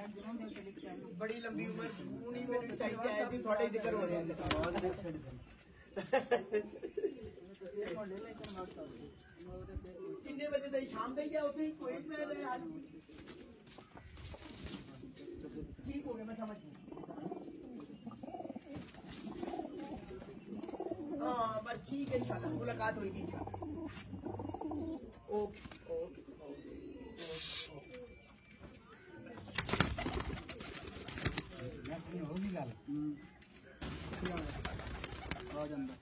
बड़ी लंबी उम्र उन्हीं में चाहिए है जी थोड़े जिक्र हो रहे हैं कितने बजे तक शाम तक क्या होते कोई में आज ठीक हो गया मैं समझ गया हाँ बस ठीक है इंशाल्लाह मुलाकात होगी इंशाल्लाह ओके ओके होगी गल आ जांदा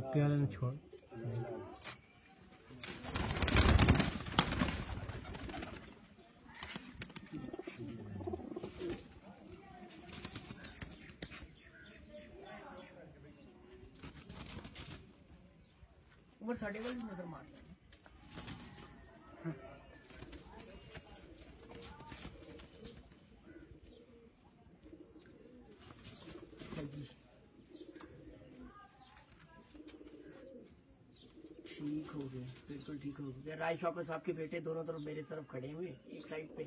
प्याले ने छोड़ उमर साढ़े वाली नजर मार ठीक हो गया बिल्कुल ठीक हो गया राय शौकत साहब के बेटे दोनों तरफ मेरे तरफ खड़े हुए एक साइड पे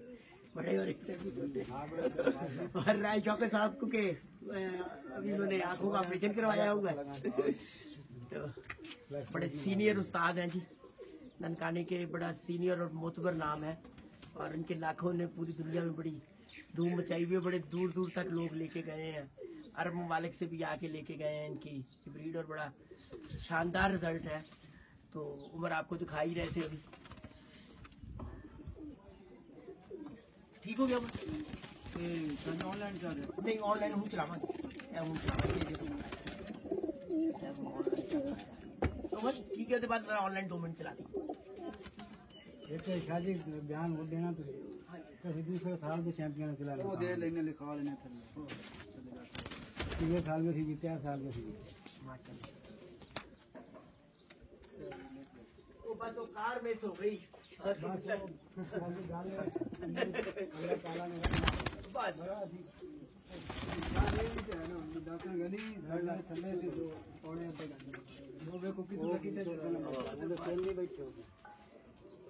बड़े और एक साइड पे छोटे और राय शौकत साहब को के अभी उन्होंने आंखों का ऑपरेशन करवाया हुआ है तो बड़े सीनियर उस्ताद हैं जी ननकाने के बड़ा सीनियर और मोतबर नाम है और इनके लाखों ने पूरी दुनिया में बड़ी धूम मचाई हुई है बड़े दूर दूर तक लोग लेके गए हैं अरब ममालिक से भी आके लेके गए हैं इनकी ब्रीड और बड़ा शानदार रिजल्ट है तो उमर आपको दिखा ही रहे थे अभी ठीक हो गया ऑनलाइन चल रहा नहीं ऑनलाइन हूँ चलावांगे तो बस ठीक है बाद ऑनलाइन 2 मिनट चला दी शादी बयान वो देना तो दूसरे साल के चैंपियन खिला वो दे लेने लिखा लेने पिछले साल में थी 4 साल में थी बस वो कार मिस हो गई बस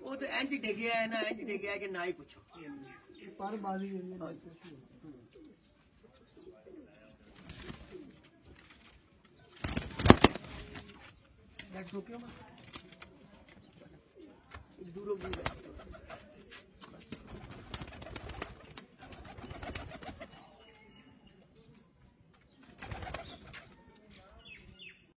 वो तो एंटी टेकिया है ना एंटी टेकिया कि ना ही पूछो पर बाजी दूर